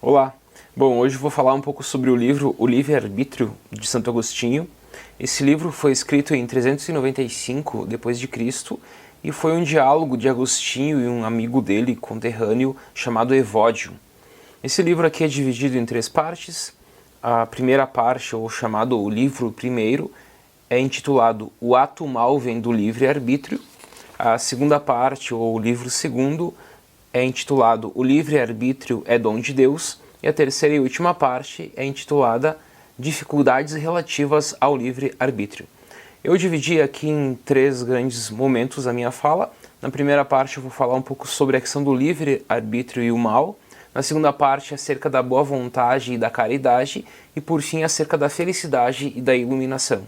Olá! Bom, hoje vou falar um pouco sobre o livro O Livre-Arbítrio, de Santo Agostinho. Esse livro foi escrito em 395 d.C. e foi um diálogo de Agostinho e um amigo dele, conterrâneo, chamado Evódio. Esse livro aqui é dividido em 3 partes. A primeira parte, ou chamado o livro primeiro, é intitulado O Ato Mal Vem do Livre-Arbítrio. A segunda parte, ou o livro segundo, é intitulado O Livre-Arbítrio é Dom de Deus, e a terceira e última parte é intitulada Dificuldades Relativas ao Livre-Arbítrio. Eu dividi aqui em 3 grandes momentos a minha fala. Na primeira parte eu vou falar um pouco sobre a questão do livre-arbítrio e o mal. Na segunda parte, acerca da boa vontade e da caridade. E por fim, acerca da felicidade e da iluminação.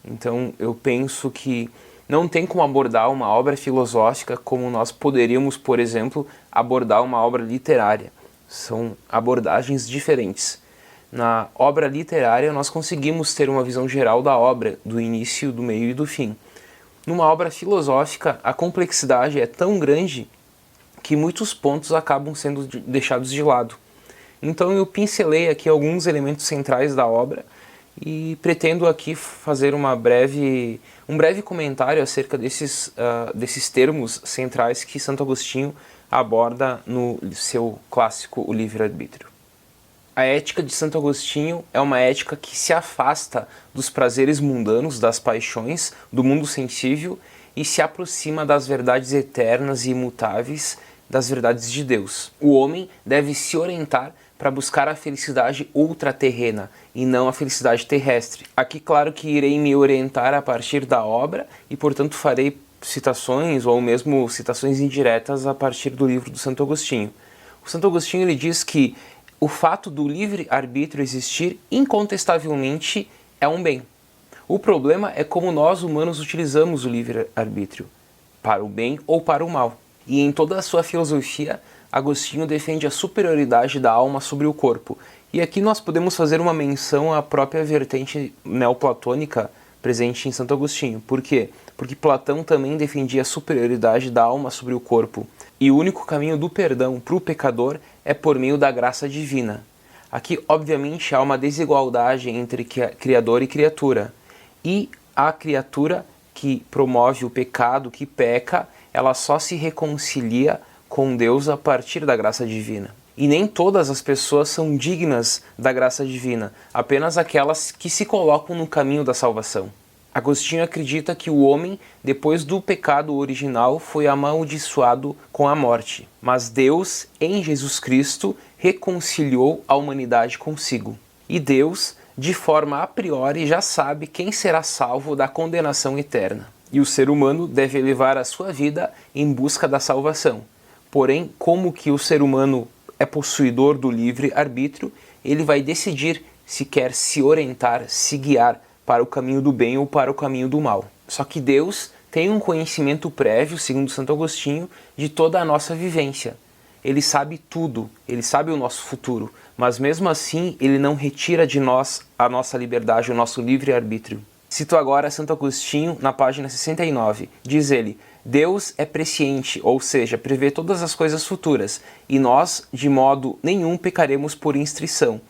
Então eu penso que não tem como abordar uma obra filosófica como nós poderíamos, por exemplo, abordar uma obra literária. São abordagens diferentes. Na obra literária nós conseguimos ter uma visão geral da obra, do início, do meio e do fim. Numa obra filosófica, a complexidade é tão grande que muitos pontos acabam sendo deixados de lado. Então eu pincelei aqui alguns elementos centrais da obra e pretendo aqui fazer um breve comentário acerca desses termos centrais que Santo Agostinho aborda no seu clássico O Livre-Arbítrio. A ética de Santo Agostinho é uma ética que se afasta dos prazeres mundanos, das paixões, do mundo sensível e se aproxima das verdades eternas e imutáveis, das verdades de Deus. O homem deve se orientar para buscar a felicidade ultraterrena e não a felicidade terrestre. Aqui, claro que irei me orientar a partir da obra e, portanto, farei citações ou mesmo citações indiretas a partir do livro do Santo Agostinho. O Santo Agostinho ele diz que o fato do livre-arbítrio existir incontestavelmente é um bem. O problema é como nós humanos utilizamos o livre-arbítrio, para o bem ou para o mal. E em toda a sua filosofia, Agostinho defende a superioridade da alma sobre o corpo. E aqui nós podemos fazer uma menção à própria vertente neoplatônica presente em Santo Agostinho. Por quê? Porque Platão também defendia a superioridade da alma sobre o corpo. E o único caminho do perdão para o pecador é por meio da graça divina. Aqui, obviamente, há uma desigualdade entre criador e criatura. E a criatura que promove o pecado, que peca, ela só se reconcilia com Deus a partir da graça divina. E nem todas as pessoas são dignas da graça divina, apenas aquelas que se colocam no caminho da salvação. Agostinho acredita que o homem, depois do pecado original, foi amaldiçoado com a morte. Mas Deus, em Jesus Cristo, reconciliou a humanidade consigo. E Deus, de forma a priori, já sabe quem será salvo da condenação eterna. E o ser humano deve levar a sua vida em busca da salvação. Porém, como que o ser humano é possuidor do livre-arbítrio, ele vai decidir se quer se orientar, se guiar para o caminho do bem ou para o caminho do mal. Só que Deus tem um conhecimento prévio, segundo Santo Agostinho, de toda a nossa vivência. Ele sabe tudo, ele sabe o nosso futuro, mas mesmo assim ele não retira de nós a nossa liberdade, o nosso livre-arbítrio. Cito agora Santo Agostinho na página 69. Diz ele: Deus é presciente, ou seja, prevê todas as coisas futuras, e nós, de modo nenhum, pecaremos por instrição.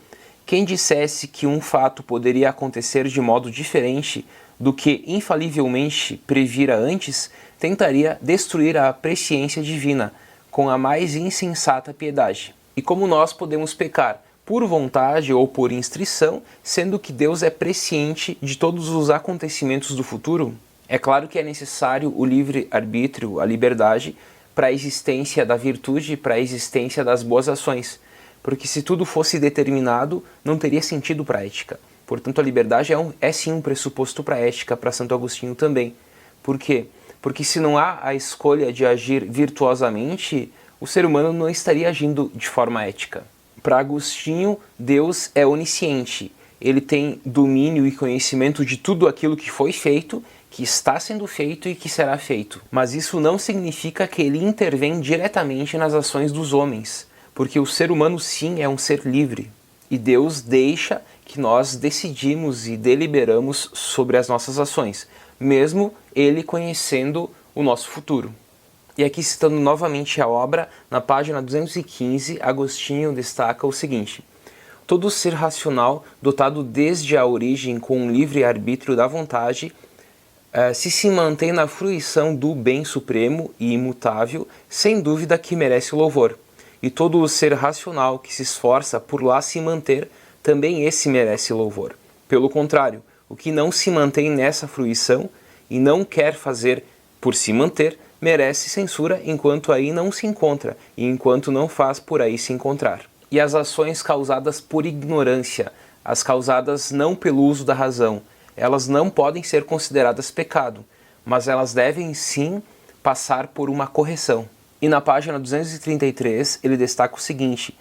Quem dissesse que um fato poderia acontecer de modo diferente do que infalivelmente previra antes, tentaria destruir a presciência divina com a mais insensata piedade. E como nós podemos pecar por vontade ou por instrição, sendo que Deus é presciente de todos os acontecimentos do futuro? É claro que é necessário o livre-arbítrio, a liberdade, para a existência da virtude, para a existência das boas ações. Porque se tudo fosse determinado, não teria sentido para a ética. Portanto, a liberdade é sim um pressuposto para a ética, para Santo Agostinho também. Por quê? Porque se não há a escolha de agir virtuosamente, o ser humano não estaria agindo de forma ética. Para Agostinho, Deus é onisciente. Ele tem domínio e conhecimento de tudo aquilo que foi feito, que está sendo feito e que será feito. Mas isso não significa que ele intervém diretamente nas ações dos homens, porque o ser humano sim é um ser livre. E Deus deixa que nós decidimos e deliberamos sobre as nossas ações, mesmo Ele conhecendo o nosso futuro. E aqui, citando novamente a obra, na página 215, Agostinho destaca o seguinte: todo ser racional, dotado desde a origem com um livre arbítrio da vontade, se mantém na fruição do bem supremo e imutável, sem dúvida que merece louvor. E todo o ser racional que se esforça por lá se manter, também esse merece louvor. Pelo contrário, o que não se mantém nessa fruição e não quer fazer por se manter, merece censura enquanto aí não se encontra e enquanto não faz por aí se encontrar. E as ações causadas por ignorância, as causadas não pelo uso da razão, elas não podem ser consideradas pecado, mas elas devem sim passar por uma correção. E na página 233 ele destaca o seguinte: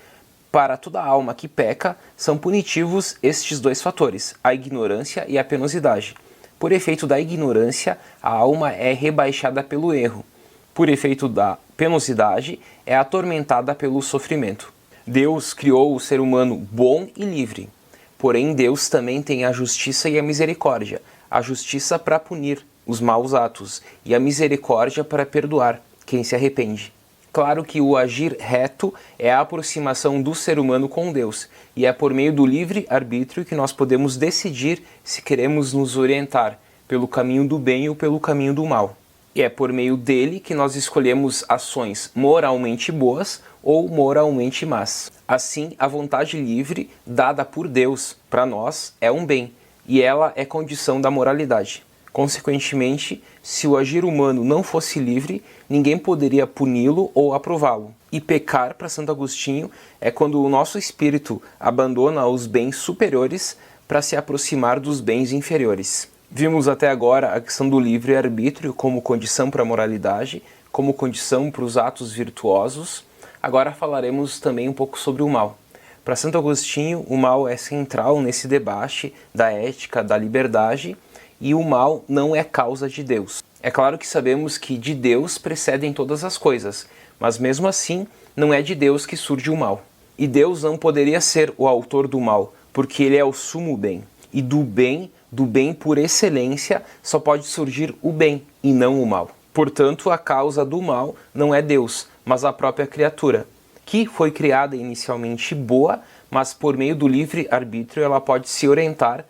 para toda alma que peca, são punitivos estes dois fatores, a ignorância e a penosidade. Por efeito da ignorância, a alma é rebaixada pelo erro. Por efeito da penosidade, é atormentada pelo sofrimento. Deus criou o ser humano bom e livre. Porém, Deus também tem a justiça e a misericórdia. A justiça para punir os maus atos e a misericórdia para perdoar quem se arrepende. Claro que o agir reto é a aproximação do ser humano com Deus, e é por meio do livre arbítrio que nós podemos decidir se queremos nos orientar pelo caminho do bem ou pelo caminho do mal. E é por meio dele que nós escolhemos ações moralmente boas ou moralmente más. Assim, a vontade livre, dada por Deus para nós, é um bem, e ela é condição da moralidade. Consequentemente, se o agir humano não fosse livre, ninguém poderia puni-lo ou aprová-lo. E pecar, para Santo Agostinho, é quando o nosso espírito abandona os bens superiores para se aproximar dos bens inferiores. Vimos até agora a questão do livre-arbítrio como condição para a moralidade, como condição para os atos virtuosos. Agora falaremos também um pouco sobre o mal. Para Santo Agostinho, o mal é central nesse debate da ética, da liberdade, e o mal não é causa de Deus. É claro que sabemos que de Deus precedem todas as coisas, mas mesmo assim não é de Deus que surge o mal. E Deus não poderia ser o autor do mal, porque ele é o sumo bem. E do bem por excelência, só pode surgir o bem e não o mal. Portanto, a causa do mal não é Deus, mas a própria criatura, que foi criada inicialmente boa, mas por meio do livre arbítrio ela pode se orientar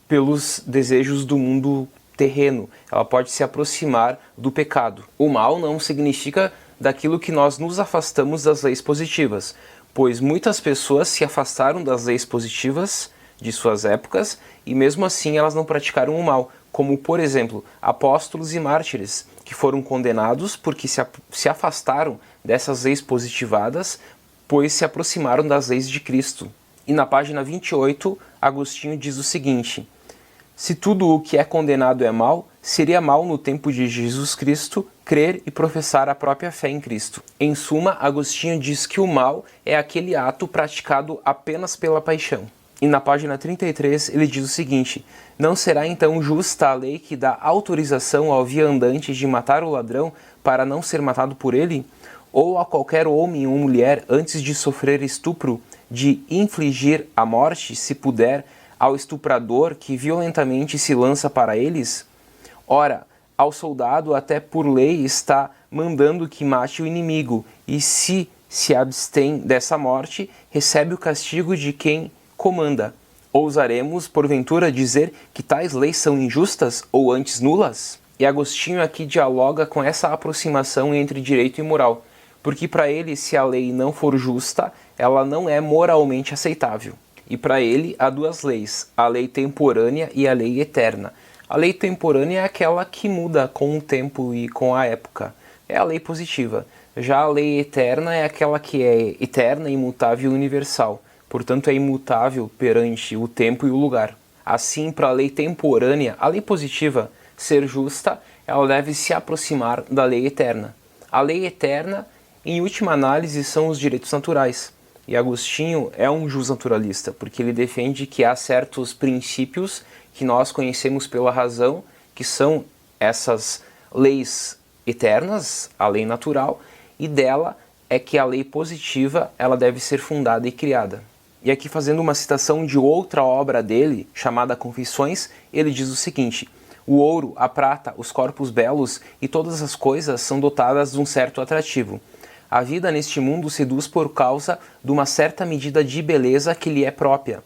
pelos desejos do mundo terreno, ela pode se aproximar do pecado. O mal não significa daquilo que nós nos afastamos das leis positivas, pois muitas pessoas se afastaram das leis positivas de suas épocas e mesmo assim elas não praticaram o mal, como por exemplo, apóstolos e mártires, que foram condenados porque se afastaram dessas leis positivadas, pois se aproximaram das leis de Cristo. E na página 28, Agostinho diz o seguinte: se tudo o que é condenado é mal, seria mal no tempo de Jesus Cristo crer e professar a própria fé em Cristo. Em suma, Agostinho diz que o mal é aquele ato praticado apenas pela paixão. E na página 33 ele diz o seguinte: não será então justa a lei que dá autorização ao viandante de matar o ladrão para não ser matado por ele? Ou a qualquer homem ou mulher, antes de sofrer estupro, de infligir a morte, se puder, ao estuprador que violentamente se lança para eles? Ora, ao soldado até por lei está mandando que mate o inimigo, e se abstém dessa morte, recebe o castigo de quem comanda. Ousaremos, porventura, dizer que tais leis são injustas ou antes nulas? E Agostinho aqui dialoga com essa aproximação entre direito e moral, porque para ele, se a lei não for justa, ela não é moralmente aceitável. E para ele, há duas leis, a lei temporânea e a lei eterna. A lei temporânea é aquela que muda com o tempo e com a época. É a lei positiva. Já a lei eterna é aquela que é eterna, imutável e universal. Portanto, é imutável perante o tempo e o lugar. Assim, para a lei temporânea, a lei positiva ser justa, ela deve se aproximar da lei eterna. A lei eterna, em última análise, são os direitos naturais. E Agostinho é um justnaturalista, porque ele defende que há certos princípios que nós conhecemos pela razão, que são essas leis eternas, a lei natural, e dela é que a lei positiva ela deve ser fundada e criada. E aqui, fazendo uma citação de outra obra dele, chamada Confissões, ele diz o seguinte: O ouro, a prata, os corpos belos e todas as coisas são dotadas de um certo atrativo. A vida neste mundo seduz por causa de uma certa medida de beleza que lhe é própria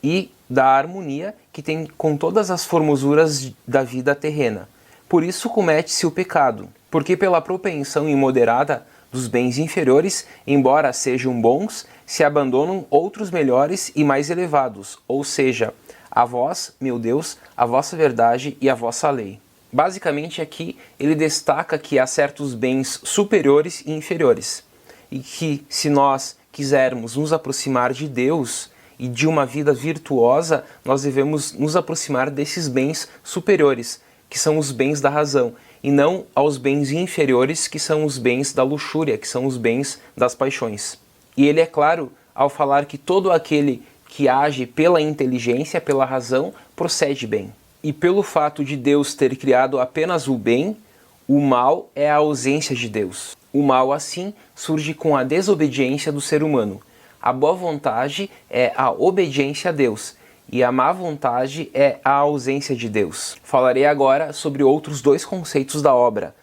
e da harmonia que tem com todas as formosuras da vida terrena. Por isso comete-se o pecado, porque pela propensão imoderada dos bens inferiores, embora sejam bons, se abandonam outros melhores e mais elevados, ou seja, a vós, meu Deus, a vossa verdade e a vossa lei. Basicamente aqui ele destaca que há certos bens superiores e inferiores, e que se nós quisermos nos aproximar de Deus e de uma vida virtuosa, nós devemos nos aproximar desses bens superiores, que são os bens da razão, e não aos bens inferiores, que são os bens da luxúria, que são os bens das paixões. E ele é claro ao falar que todo aquele que age pela inteligência, pela razão, procede bem. E pelo fato de Deus ter criado apenas o bem, o mal é a ausência de Deus. O mal, assim, surge com a desobediência do ser humano. A boa vontade é a obediência a Deus, e a má vontade é a ausência de Deus. Falarei agora sobre outros dois conceitos da obra,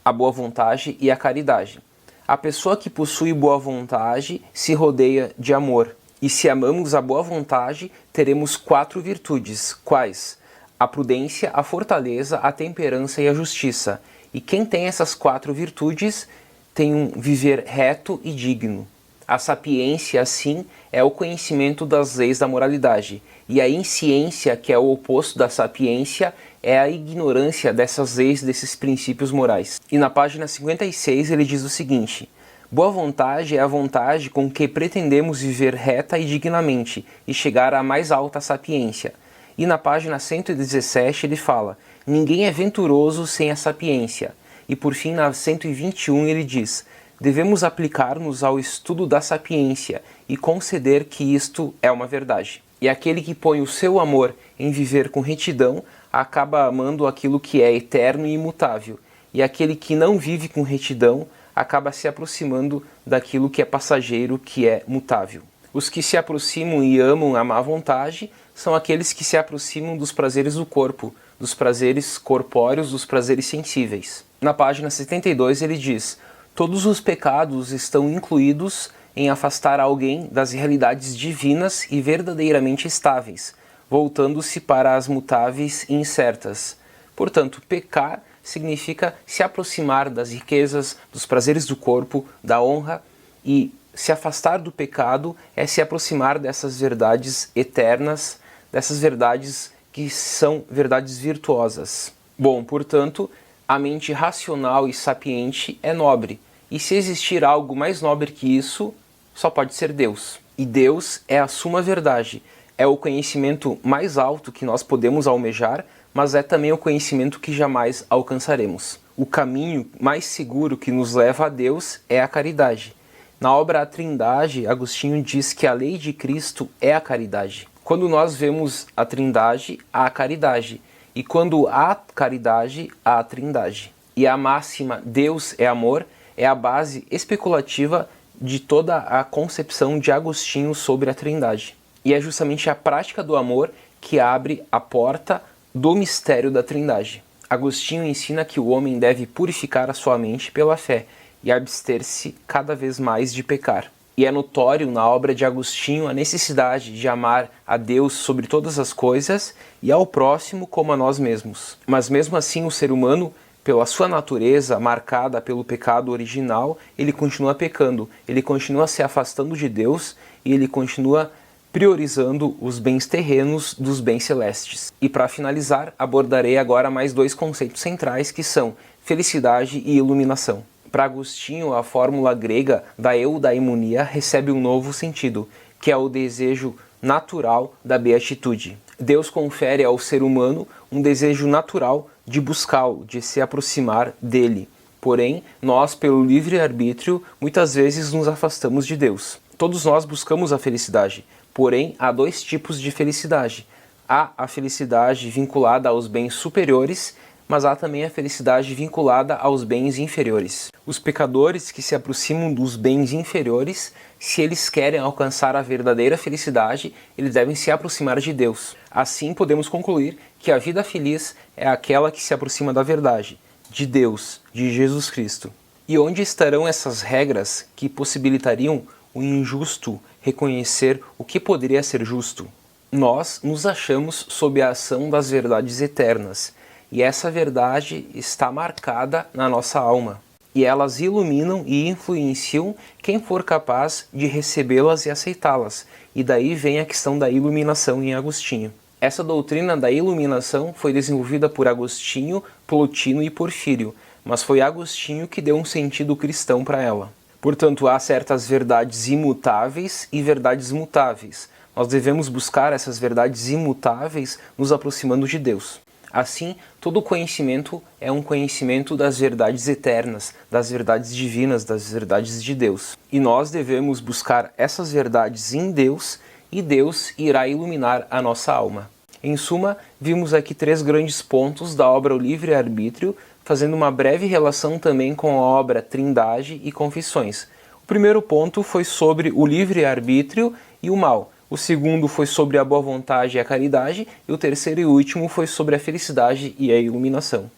a boa vontade e a caridade. A pessoa que possui boa vontade se rodeia de amor, e se amamos a boa vontade, teremos 4 virtudes, quais? A prudência, a fortaleza, a temperança e a justiça. E quem tem essas 4 virtudes tem um viver reto e digno. A sapiência, assim, é o conhecimento das leis da moralidade. E a insciência, que é o oposto da sapiência, é a ignorância dessas leis, desses princípios morais. E na página 56 ele diz o seguinte: boa vontade é a vontade com que pretendemos viver reta e dignamente e chegar à mais alta sapiência. E na página 117 ele fala: ninguém é venturoso sem a sapiência. E por fim, na 121 ele diz: devemos aplicar-nos ao estudo da sapiência e conceder que isto é uma verdade. E aquele que põe o seu amor em viver com retidão acaba amando aquilo que é eterno e imutável. E aquele que não vive com retidão acaba se aproximando daquilo que é passageiro, que é mutável. Os que se aproximam e amam a má vontade são aqueles que se aproximam dos prazeres do corpo, dos prazeres corpóreos, dos prazeres sensíveis. Na página 72 ele diz: todos os pecados estão incluídos em afastar alguém das realidades divinas e verdadeiramente estáveis, voltando-se para as mutáveis e incertas. Portanto, pecar significa se aproximar das riquezas, dos prazeres do corpo, da honra, e se afastar do pecado é se aproximar dessas verdades eternas, dessas verdades que são verdades virtuosas. Bom, portanto, a mente racional e sapiente é nobre, e se existir algo mais nobre que isso, só pode ser Deus. E Deus é a suma verdade, é o conhecimento mais alto que nós podemos almejar, mas é também o conhecimento que jamais alcançaremos. O caminho mais seguro que nos leva a Deus é a caridade. Na obra A Trindade, Agostinho diz que a lei de Cristo é a caridade. Quando nós vemos a Trindade, há a caridade. E quando há caridade, há a Trindade. E a máxima Deus é amor é a base especulativa de toda a concepção de Agostinho sobre a Trindade. E é justamente a prática do amor que abre a porta do mistério da Trindade. Agostinho ensina que o homem deve purificar a sua mente pela fé e abster-se cada vez mais de pecar. E é notório na obra de Agostinho a necessidade de amar a Deus sobre todas as coisas e ao próximo como a nós mesmos. Mas mesmo assim o ser humano, pela sua natureza marcada pelo pecado original, ele continua pecando, ele continua se afastando de Deus e ele continua priorizando os bens terrenos dos bens celestes. E para finalizar, abordarei agora mais 2 conceitos centrais que são felicidade e iluminação. Para Agostinho, a fórmula grega da eudaimonia recebe um novo sentido, que é o desejo natural da beatitude. Deus confere ao ser humano um desejo natural de buscá-lo, de se aproximar dele. Porém, nós, pelo livre-arbítrio, muitas vezes nos afastamos de Deus. Todos nós buscamos a felicidade, porém, há 2 tipos de felicidade. Há a felicidade vinculada aos bens superiores, mas há também a felicidade vinculada aos bens inferiores. Os pecadores que se aproximam dos bens inferiores, se eles querem alcançar a verdadeira felicidade, eles devem se aproximar de Deus. Assim podemos concluir que a vida feliz é aquela que se aproxima da verdade, de Deus, de Jesus Cristo. E onde estarão essas regras que possibilitariam o injusto reconhecer o que poderia ser justo? Nós nos achamos sob a ação das verdades eternas, e essa verdade está marcada na nossa alma, e elas iluminam e influenciam quem for capaz de recebê-las e aceitá-las, e daí vem a questão da iluminação em Agostinho. Essa doutrina da iluminação foi desenvolvida por Agostinho, Plotino e Porfírio, mas foi Agostinho que deu um sentido cristão para ela. Portanto, há certas verdades imutáveis e verdades mutáveis. Nós devemos buscar essas verdades imutáveis nos aproximando de Deus. Assim, todo conhecimento é um conhecimento das verdades eternas, das verdades divinas, das verdades de Deus. E nós devemos buscar essas verdades em Deus, e Deus irá iluminar a nossa alma. Em suma, vimos aqui 3 grandes pontos da obra O Livre-Arbítrio, fazendo uma breve relação também com a obra Trindade e Confissões. O primeiro ponto foi sobre o livre-arbítrio e o mal. O segundo foi sobre a boa vontade e a caridade. E o terceiro e último foi sobre a felicidade e a iluminação.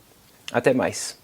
Até mais!